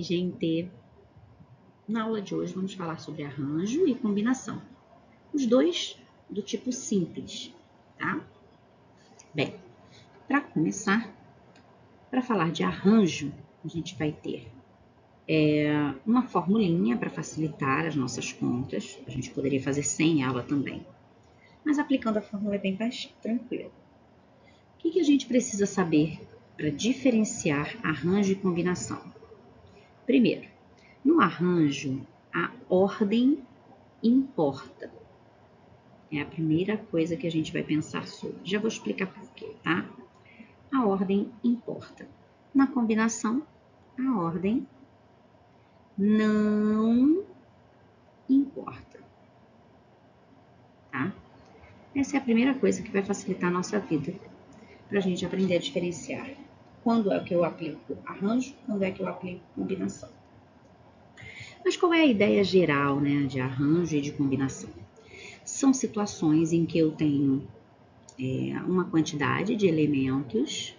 gente! Na aula de hoje vamos falar sobre arranjo e combinação. Os dois do tipo simples, tá? Bem, para começar, para falar de arranjo, a gente vai ter uma formulinha para facilitar as nossas contas. A gente poderia fazer sem ela também, mas aplicando a fórmula é bem mais tranquilo. O que a gente precisa saber para diferenciar arranjo e combinação? Primeiro, no arranjo, a ordem importa. É a primeira coisa que a gente vai pensar sobre. Já vou explicar por quê, tá? A ordem importa. Na combinação, a ordem não importa, tá? Essa é a primeira coisa que vai facilitar a nossa vida, para a gente aprender a diferenciar quando é que eu aplico arranjo, quando é que eu aplico combinação. Mas qual é a ideia geral, né, de arranjo e de combinação? São situações em que eu tenho uma quantidade de elementos.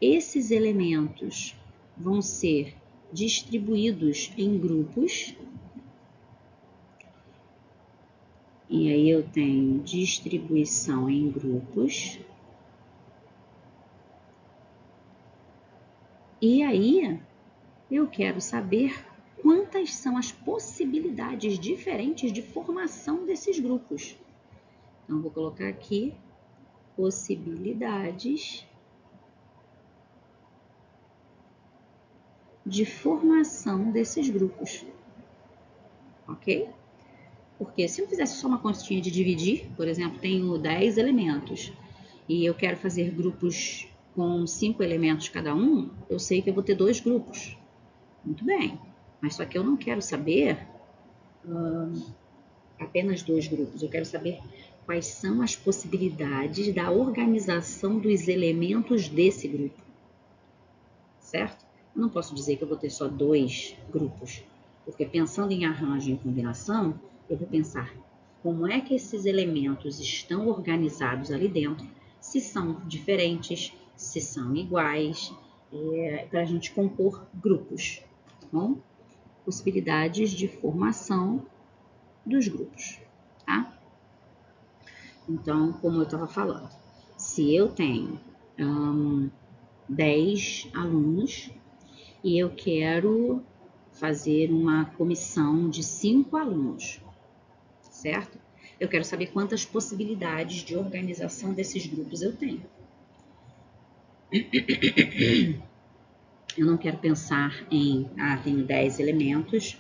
Esses elementos vão ser distribuídos em grupos. E aí eu tenho distribuição em grupos. E aí eu quero saber quantas são as possibilidades diferentes de formação desses grupos. Então, vou colocar aqui possibilidades de formação desses grupos, ok? Porque se eu fizesse só uma continha de dividir, por exemplo, tenho 10 elementos e eu quero fazer grupos com 5 elementos cada um, eu sei que eu vou ter 2 grupos. Muito bem, mas só que eu não quero saber apenas 2 grupos, eu quero saber quais são as possibilidades da organização dos elementos desse grupo, certo? Eu não posso dizer que eu vou ter só 2 grupos, porque pensando em arranjo e em combinação, eu vou pensar como é que esses elementos estão organizados ali dentro, se são diferentes, se são iguais, para a gente compor grupos, tá bom? Possibilidades de formação dos grupos, tá? Então, como eu estava falando, se eu tenho 10 alunos e eu quero fazer uma comissão de 5 alunos, certo? Eu quero saber quantas possibilidades de organização desses grupos eu tenho. Eu não quero pensar em, tenho 10 elementos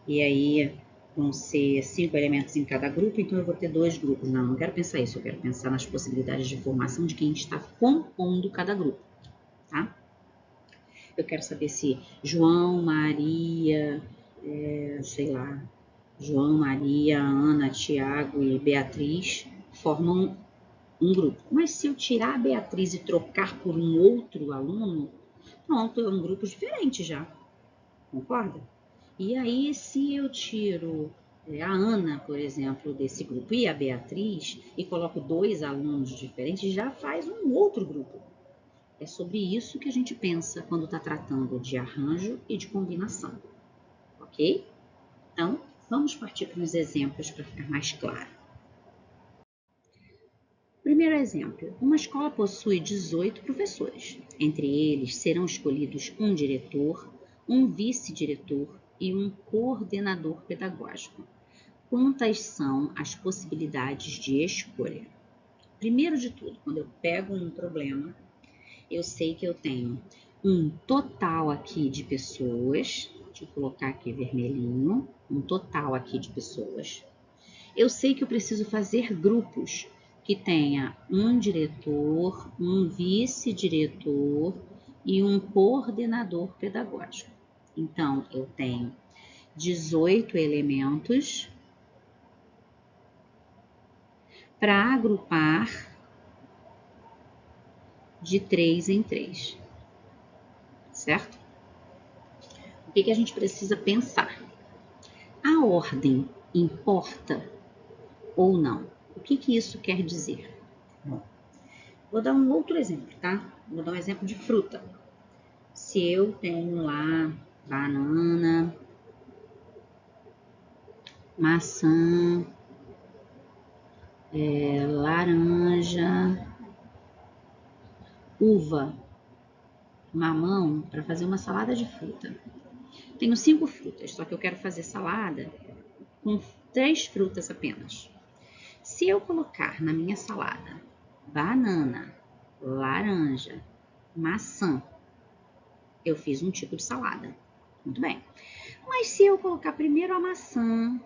e aí vão ser 5 elementos em cada grupo, então eu vou ter 2 grupos. Não, não quero pensar isso, eu quero pensar nas possibilidades de formação de quem está compondo cada grupo, tá? Eu quero saber se João, Maria, João, Maria, Ana, Tiago e Beatriz formam um grupo. Mas se eu tirar a Beatriz e trocar por um outro aluno, pronto, é um grupo diferente já, concorda? E aí, se eu tiro a Ana, por exemplo, desse grupo e a Beatriz e coloco 2 alunos diferentes, já faz um outro grupo. É sobre isso que a gente pensa quando está tratando de arranjo e de combinação, ok? Então, vamos partir para os exemplos para ficar mais claro. Primeiro exemplo, uma escola possui 18 professores. Entre eles serão escolhidos um diretor, um vice-diretor e um coordenador pedagógico. Quantas são as possibilidades de escolha? Primeiro de tudo, quando eu pego um problema, eu sei que eu tenho um total aqui de pessoas, deixa eu colocar aqui vermelhinho, um total aqui de pessoas. Eu sei que eu preciso fazer grupos que tenha um diretor, um vice-diretor e um coordenador pedagógico. Então, eu tenho 18 elementos para agrupar de 3 em 3, certo? O que a gente precisa pensar? A ordem importa ou não? O que isso quer dizer? Vou dar um outro exemplo, tá? Vou dar um exemplo de fruta. Se eu tenho lá banana, maçã, laranja, uva, mamão, para fazer uma salada de fruta. Tenho 5 frutas, só que eu quero fazer salada com 3 frutas apenas. Se eu colocar na minha salada banana, laranja, maçã, eu fiz um tipo de salada. Muito bem. Mas se eu colocar primeiro a maçã,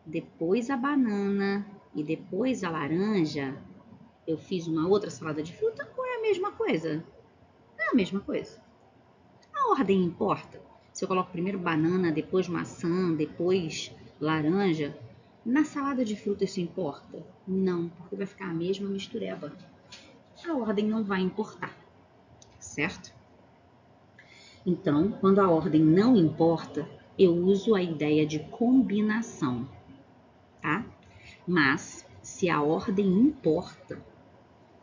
depois a banana e depois a laranja, eu fiz uma outra salada de fruta ou é a mesma coisa? É a mesma coisa. A ordem importa. Se eu coloco primeiro banana, depois maçã, depois laranja, na salada de fruta isso importa? Não, porque vai ficar a mesma mistureba. A ordem não vai importar, certo? Então, quando a ordem não importa, eu uso a ideia de combinação, tá? Mas, se a ordem importa,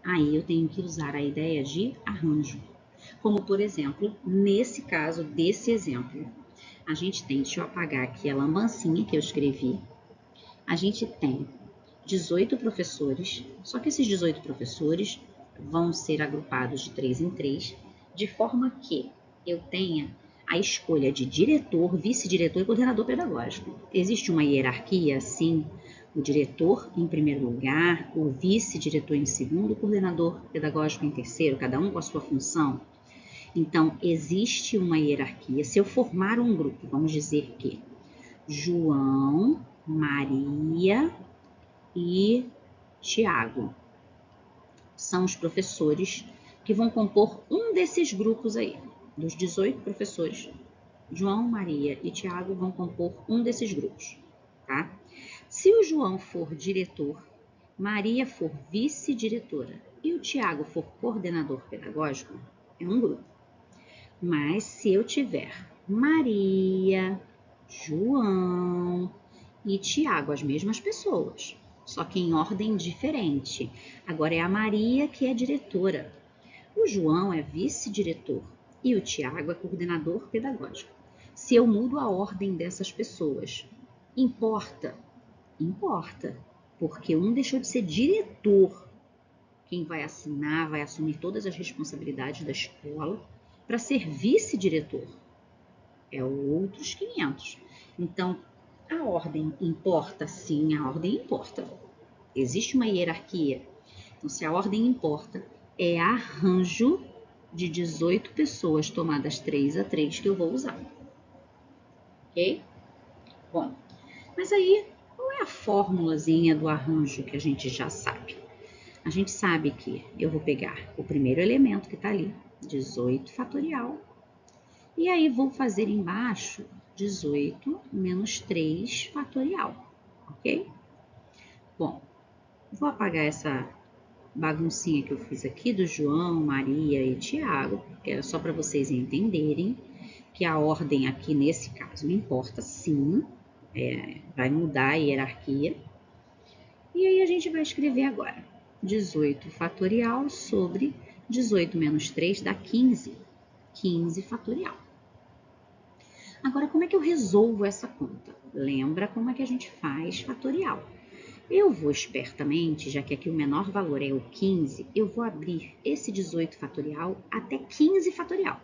aí eu tenho que usar a ideia de arranjo. Como, por exemplo, nesse caso desse exemplo, a gente tem, deixa eu apagar aqui a lambancinha que eu escrevi, a gente tem 18 professores, só que esses 18 professores vão ser agrupados de 3 em 3, de forma que eu tenha a escolha de diretor, vice-diretor e coordenador pedagógico. Existe uma hierarquia, sim, o diretor em primeiro lugar, o vice-diretor em segundo, o coordenador pedagógico em terceiro, cada um com a sua função. Então, existe uma hierarquia. Se eu formar um grupo, vamos dizer que João, Maria e Tiago são os professores que vão compor um desses grupos aí. Dos 18 professores, João, Maria e Tiago vão compor um desses grupos, tá? Se o João for diretor, Maria for vice-diretora e o Tiago for coordenador pedagógico, é um grupo. Mas se eu tiver Maria, João e Tiago, as mesmas pessoas, só que em ordem diferente. Agora é a Maria que é diretora, o João é vice-diretor e o Tiago é coordenador pedagógico. Se eu mudo a ordem dessas pessoas, importa? Importa, porque um deixou de ser diretor, quem vai assinar, vai assumir todas as responsabilidades da escola, para ser vice-diretor. É outros 500. Então, a ordem importa? Sim, a ordem importa. Existe uma hierarquia. Então, se a ordem importa, é arranjo de 18 pessoas tomadas 3 a 3 que eu vou usar. Ok? Bom, mas aí, qual é a formulazinha do arranjo que a gente já sabe? A gente sabe que eu vou pegar o primeiro elemento que está ali, 18 fatorial, e aí vou fazer embaixo 18 menos 3 fatorial, ok? Bom, vou apagar essa baguncinha que eu fiz aqui do João, Maria e Tiago, que era só para vocês entenderem que a ordem aqui nesse caso importa sim, vai mudar a hierarquia. E aí a gente vai escrever agora 18 fatorial sobre 18 menos 3 dá 15, 15 fatorial. Agora, como é que eu resolvo essa conta? Lembra como é que a gente faz fatorial. Eu vou espertamente, já que aqui o menor valor é o 15, eu vou abrir esse 18 fatorial até 15 fatorial.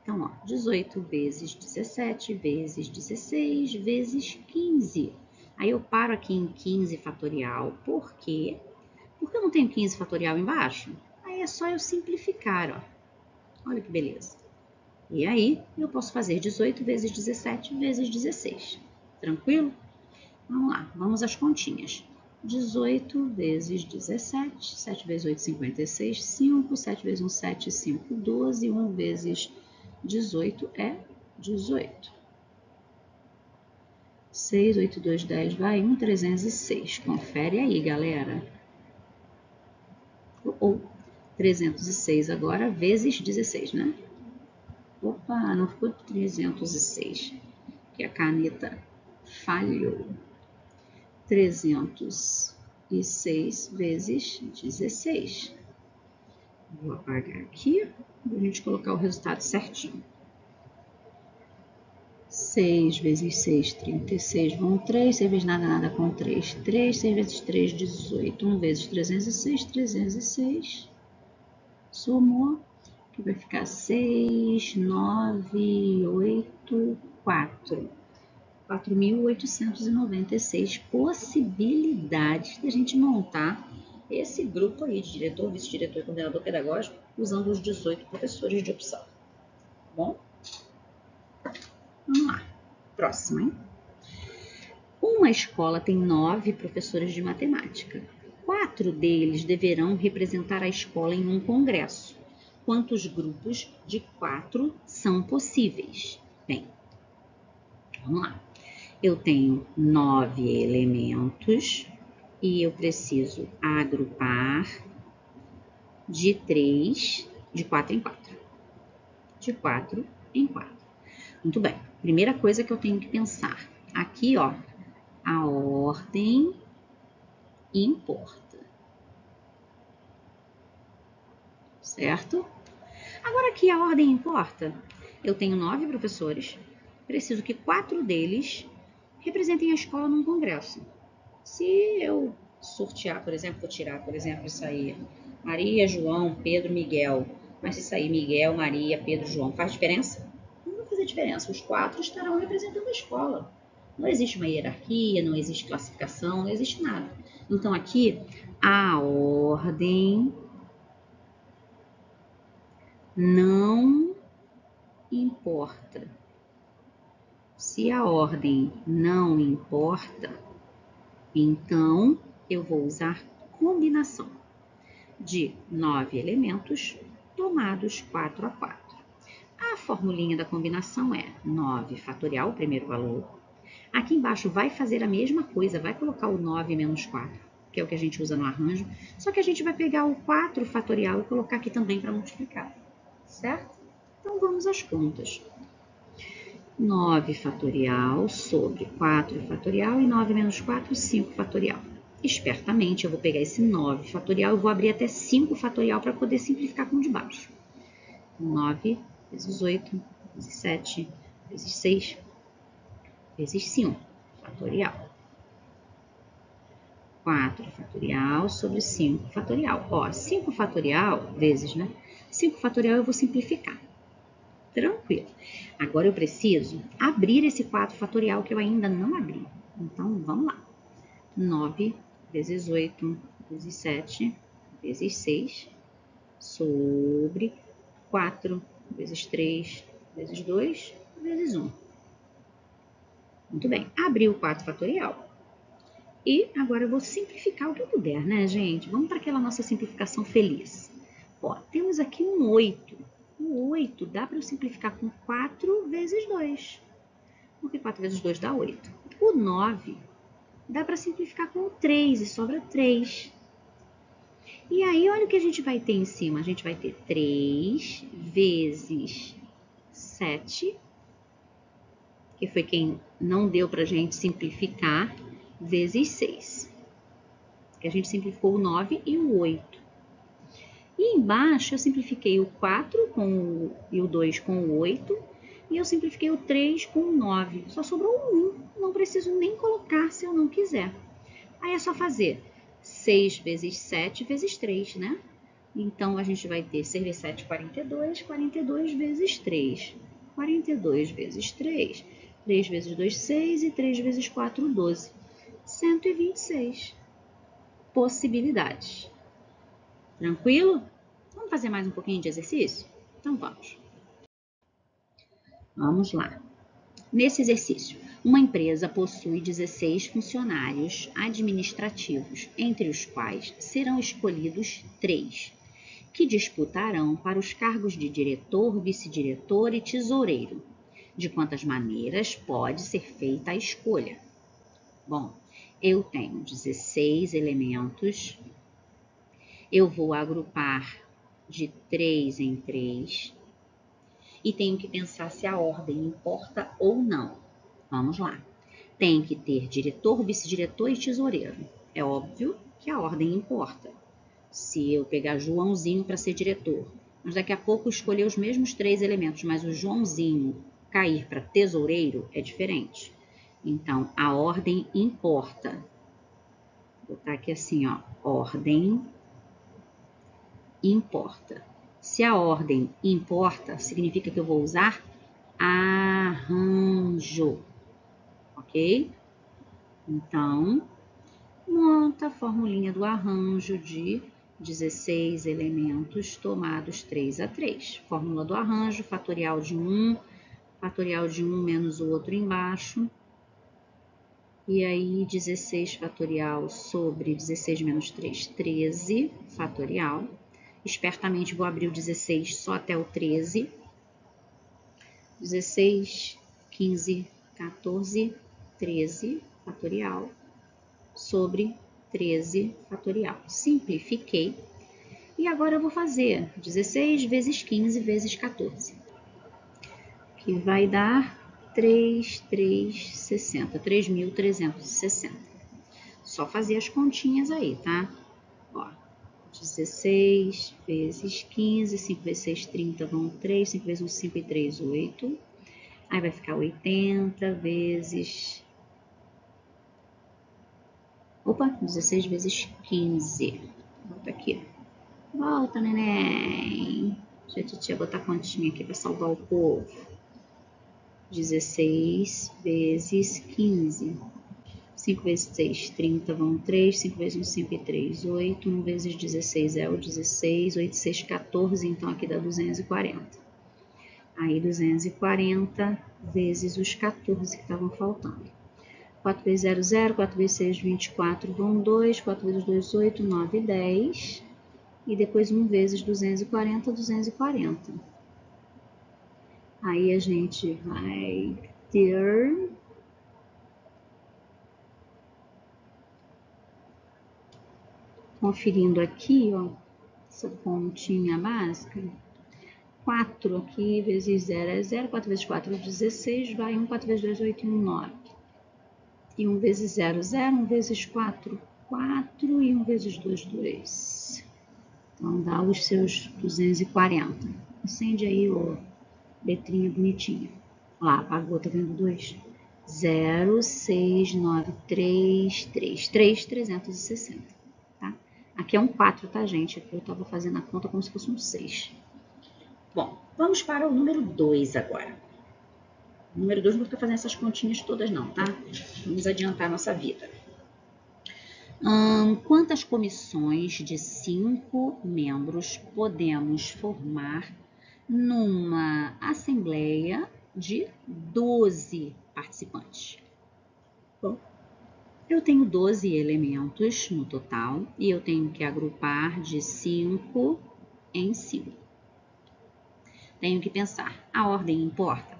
Então, ó, 18 vezes 17 vezes 16 vezes 15. Aí eu paro aqui em 15 fatorial, por quê? Porque eu não tenho 15 fatorial embaixo? Aí é só eu simplificar, ó. Olha que beleza. E aí, eu posso fazer 18 vezes 17 vezes 16. Tranquilo? Vamos lá, vamos às continhas. 18 vezes 17, 7 vezes 8, 56, 5, 7 vezes 1, 7, 5, 12, 1 vezes 18 é 18. 6, 8, 2, 10, vai 1, 306. Confere aí, galera. Ou 306 agora vezes 16, né? Opa, não ficou 306, que a caneta falhou. 306 vezes 16. Vou apagar aqui para a gente colocar o resultado certinho. 6 vezes 6, 36, vão 3, 6 vezes nada, nada com 3, 3, 6 vezes 3, 18, 1 vezes 306, 306, somou, que vai ficar 6, 9, 8, 4, 4.896 possibilidades da gente montar esse grupo aí de diretor, vice-diretor e coordenador pedagógico usando os 18 professores de opção. Bom? Vamos lá. Próximo, hein? Uma escola tem 9 professores de matemática. 4 deles deverão representar a escola em um congresso. Quantos grupos de 4 são possíveis? Bem, vamos lá. Eu tenho 9 elementos e eu preciso agrupar de 4 em 4. De 4 em 4. Muito bem. Primeira coisa que eu tenho que pensar. Aqui, ó, a ordem importa. Certo? Agora aqui a ordem importa. Eu tenho 9 professores. Preciso que 4 deles representem a escola num congresso. Se eu sortear, por exemplo, vou tirar, por exemplo, isso aí, Maria, João, Pedro, Miguel. Mas se sair Miguel, Maria, Pedro, João, faz diferença? Não vai fazer diferença. Os 4 estarão representando a escola. Não existe uma hierarquia, não existe classificação, não existe nada. Então, aqui, a ordem não importa. Se a ordem não importa, então eu vou usar combinação de 9 elementos tomados 4 a 4. A formulinha da combinação é 9 fatorial, o primeiro valor. Aqui embaixo vai fazer a mesma coisa, vai colocar o 9 menos 4, que é o que a gente usa no arranjo, só que a gente vai pegar o 4 fatorial e colocar aqui também para multiplicar, certo? Então vamos às contas. 9 fatorial sobre 4 fatorial e 9 menos 4, 5 fatorial. Espertamente, eu vou pegar esse 9 fatorial e vou abrir até 5 fatorial para poder simplificar com o de baixo. 9 vezes 8, vezes 7, vezes 6, vezes 5 fatorial. 4 fatorial sobre 5 fatorial. Ó, 5 fatorial vezes, né? 5 fatorial eu vou simplificar. Tranquilo. Agora eu preciso abrir esse 4 fatorial que eu ainda não abri. Então, vamos lá. 9 vezes 8 vezes 7 vezes 6 sobre 4 vezes 3 vezes 2 vezes 1. Muito bem. Abri o 4 fatorial. E agora eu vou simplificar o que eu puder, né, gente? Vamos para aquela nossa simplificação feliz. Ó, temos aqui um 8. O 8 dá para eu simplificar com 4 vezes 2. Porque 4 vezes 2 dá 8. O 9 dá para simplificar com 3 e sobra 3. E aí, olha o que a gente vai ter em cima. A gente vai ter 3 vezes 7, que foi quem não deu para a gente simplificar, vezes 6. Que a gente simplificou o 9 e o 8. E embaixo eu simplifiquei o 4 e o 2 com o 8. E eu simplifiquei o 3 com o 9. Só sobrou um 1. Não preciso nem colocar se eu não quiser. Aí é só fazer 6 vezes 7 vezes 3, né? Então, a gente vai ter 6 vezes 7, 42. 42 vezes 3. 42 vezes 3. 3 vezes 2, 6. E 3 vezes 4, 12. 126 possibilidades. Tranquilo? Vamos fazer mais um pouquinho de exercício? Então, vamos. Vamos lá. Nesse exercício, uma empresa possui 16 funcionários administrativos, entre os quais serão escolhidos 3, que disputarão para os cargos de diretor, vice-diretor e tesoureiro. De quantas maneiras pode ser feita a escolha? Bom, eu tenho 16 elementos, eu vou agrupar de 3 em 3 e tenho que pensar se a ordem importa ou não. Vamos lá. Tem que ter diretor, vice-diretor e tesoureiro. É óbvio que a ordem importa. Se eu pegar Joãozinho para ser diretor, mas daqui a pouco escolher os mesmos 3 elementos, mas o Joãozinho cair para tesoureiro é diferente. Então, a ordem importa. Vou botar aqui assim, ó, ordem importa. Se a ordem importa, significa que eu vou usar arranjo, ok? Então, monta a formulinha do arranjo de 16 elementos tomados 3 a 3. Fórmula do arranjo, fatorial de 1 menos o outro embaixo. E aí, 16 fatorial sobre 16 menos 3, 13 fatorial. Espertamente, vou abrir o 16 só até o 13. 16, 15, 14, 13 fatorial sobre 13 fatorial. Simplifiquei. E agora eu vou fazer 16 vezes 15 vezes 14, que vai dar 3.360. Só fazer as continhas aí, tá? Ó, 16 vezes 15, 5 vezes 6, 30, vão 3, 5 vezes 1, 5 e 3, 8. Aí vai ficar 80 vezes... Opa, 16 vezes 15. Volta aqui. Volta, neném. Deixa a titia botar a continha aqui para salvar o povo. 16 vezes 15. 5 vezes 6, 30, vão 3. 5 vezes 1, 5 e 3, 8. 1 vezes 16 é o 16. 8, 6, 14. Então, aqui dá 240. Aí, 240 vezes os 14 que estavam faltando. 4 vezes 0, 0. 4 vezes 6, 24, vão 2. 4 vezes 2, 8, 9, 10. E depois 1 vezes 240, 240. Aí a gente vai ter... Conferindo aqui, ó, essa continha básica. 4 aqui vezes 0 é 0. 4 vezes 4 é 16. Vai 1, 4 vezes 2, 8 e 1, 9. E 1 vezes 0, 0. 1 vezes 4, 4. E 1 vezes 2, 2. Então, dá os seus 240. Acende aí, ó, letrinha bonitinha. Lá, apagou, tá vendo 2? 0, 6, 9, 3, 3. 3, 360, tá? Aqui é um 4, tá, gente? Aqui eu tava fazendo a conta como se fosse um 6. Bom, vamos para o número 2 agora. O número 2 não vou ficar fazendo essas continhas todas não, tá? Vamos adiantar a nossa vida. Quantas comissões de 5 membros podemos formar numa assembleia de 12 participantes? Bom, eu tenho 12 elementos no total e eu tenho que agrupar de 5 em 5. Tenho que pensar, a ordem importa?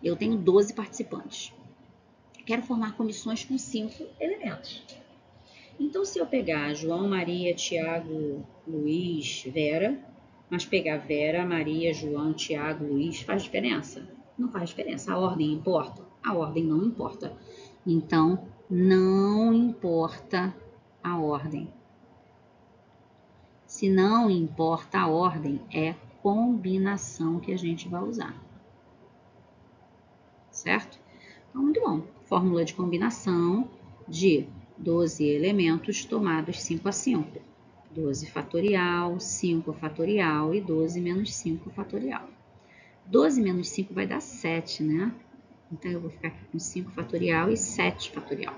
Eu tenho 12 participantes. Quero formar comissões com 5 elementos. Então, se eu pegar João, Maria, Tiago, Luiz, Vera, mas pegar Vera, Maria, João, Tiago, Luiz, faz diferença? Não faz diferença. A ordem importa? A ordem não importa. Então, não importa a ordem. Se não importa a ordem, é combinação que a gente vai usar. Certo? Então, muito bom. Fórmula de combinação de 12 elementos tomados 5 a 5. 12 fatorial, 5 fatorial e 12 menos 5 fatorial. 12 menos 5 vai dar 7, né? Então, eu vou ficar aqui com 5 fatorial e 7 fatorial.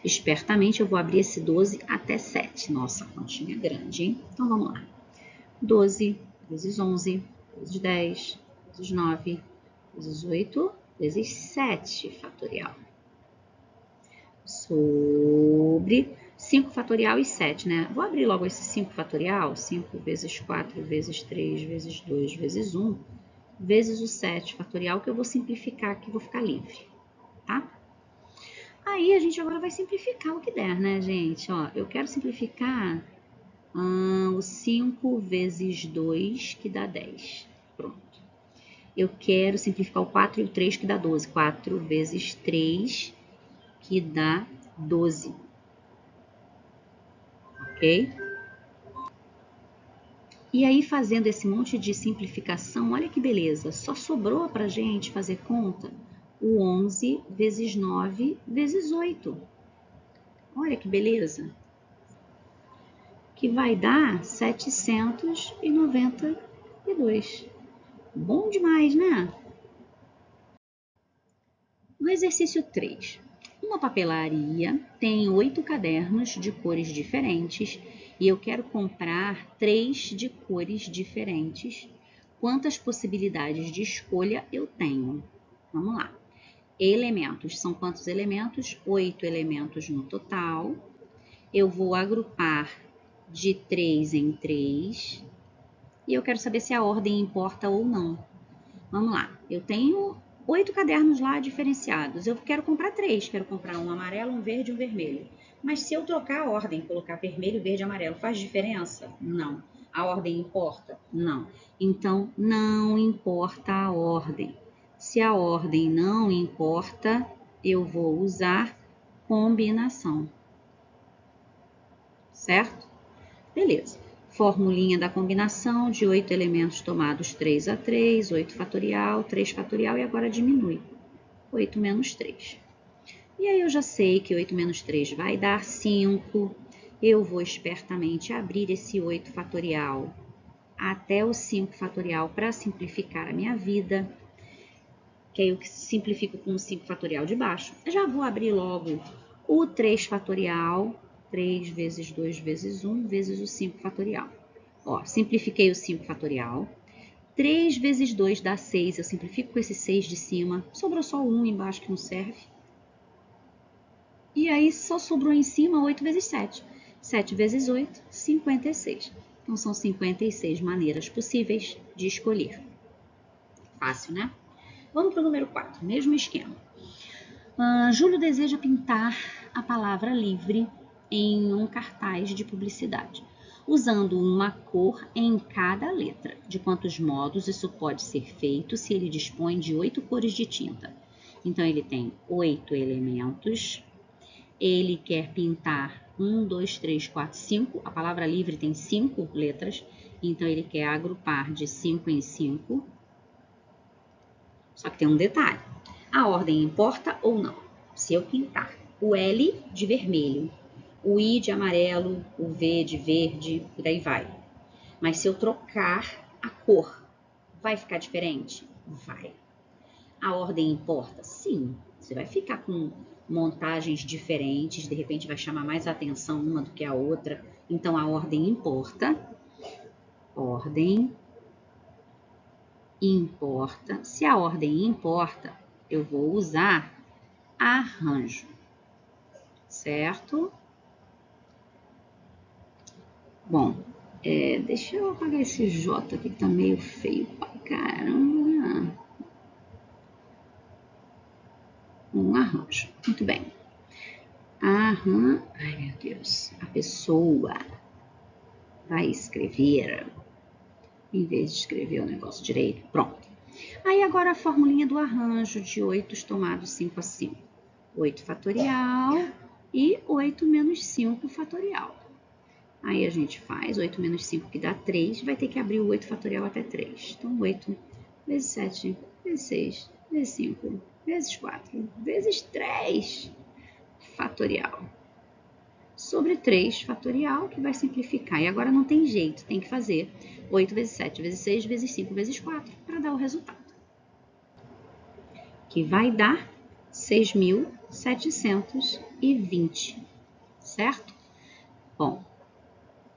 Espertamente, eu vou abrir esse 12 até 7. Nossa, a continha é grande, hein? Então, vamos lá. 12 vezes 11, vezes 10, vezes 9, vezes 8, vezes 7 fatorial. Sobre 5 fatorial e 7, né? Vou abrir logo esse 5 fatorial. 5 vezes 4, vezes 3, vezes 2, vezes 1, vezes o 7 fatorial, que eu vou simplificar aqui, vou ficar livre, tá? Aí, a gente agora vai simplificar o que der, né, gente? Ó, eu quero simplificar o 5 vezes 2, que dá 10. Pronto. Eu quero simplificar o 4 e o 3, que dá 12. 4 vezes 3, que dá 12. Ok? E aí, fazendo esse monte de simplificação, olha que beleza, só sobrou para a gente fazer conta o 11 vezes 9 vezes 8. Olha que beleza. Que vai dar 792. Bom demais, né? No exercício 3, uma papelaria tem 8 cadernos de cores diferentes e eu quero comprar 3 de cores diferentes. Quantas possibilidades de escolha eu tenho? Vamos lá. Elementos. São quantos elementos? 8 elementos no total. Eu vou agrupar de 3 em 3. E eu quero saber se a ordem importa ou não. Vamos lá. Eu tenho 8 cadernos lá diferenciados. Eu quero comprar 3. Quero comprar um amarelo, um verde e um vermelho. Mas se eu trocar a ordem, colocar vermelho, verde e amarelo, faz diferença? Não. A ordem importa? Não. Então, não importa a ordem. Se a ordem não importa, eu vou usar combinação. Certo? Beleza. Formulinha da combinação de 8 elementos tomados 3 a 3, 8 fatorial, 3 fatorial e agora diminui. 8 menos 3. E aí eu já sei que 8 menos 3 vai dar 5. Eu vou espertamente abrir esse 8 fatorial até o 5 fatorial para simplificar a minha vida. Que aí eu simplifico com o 5 fatorial de baixo. Eu já vou abrir logo o 3 fatorial. 3 vezes 2 vezes 1 vezes o 5 fatorial. Ó, simplifiquei o 5 fatorial. 3 vezes 2 dá 6. Eu simplifico com esse 6 de cima. Sobrou só 1 embaixo que não serve. E aí só sobrou em cima 8 vezes 7. 7 vezes 8, 56. Então, são 56 maneiras possíveis de escolher. Fácil, né? Vamos para o número 4, mesmo esquema. Júlio deseja pintar a palavra livre em um cartaz de publicidade, usando uma cor em cada letra. De quantos modos isso pode ser feito se ele dispõe de 8 cores de tinta? Então, ele tem 8 elementos. Ele quer pintar 1, 2, 3, 4, 5. A palavra livre tem 5 letras, então ele quer agrupar de 5 em 5. Só que tem um detalhe. A ordem importa ou não? Se eu pintar o L de vermelho, o I de amarelo, o V de verde, por aí vai. Mas se eu trocar a cor, vai ficar diferente? Vai. A ordem importa? Sim. Você vai ficar com montagens diferentes, de repente vai chamar mais a atenção uma do que a outra. Então, a ordem importa. Ordem importa. Se a ordem importa, eu vou usar arranjo, certo? Bom, deixa eu apagar esse J aqui que tá meio feio pra caramba. Um arranjo, muito bem. Ai, meu Deus, a pessoa vai escrever, em vez de escrever o negócio direito, pronto. Aí agora a formulinha do arranjo de 8 tomados 5 a 5. 8 fatorial e 8 menos 5 fatorial. Aí a gente faz 8 menos 5 que dá 3, vai ter que abrir o 8 fatorial até 3. Então 8 vezes 7, vezes 6, vezes 5, vezes 4, vezes 3 fatorial. Sobre 3 fatorial, que vai simplificar. E agora não tem jeito, tem que fazer 8 vezes 7, vezes 6, vezes 5, vezes 4, para dar o resultado. Que vai dar 6.720, certo? Bom,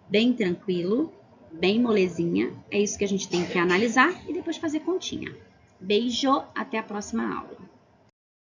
bem tranquilo, bem molezinha, é isso que a gente tem que analisar e depois fazer continha. Beijo, até a próxima aula.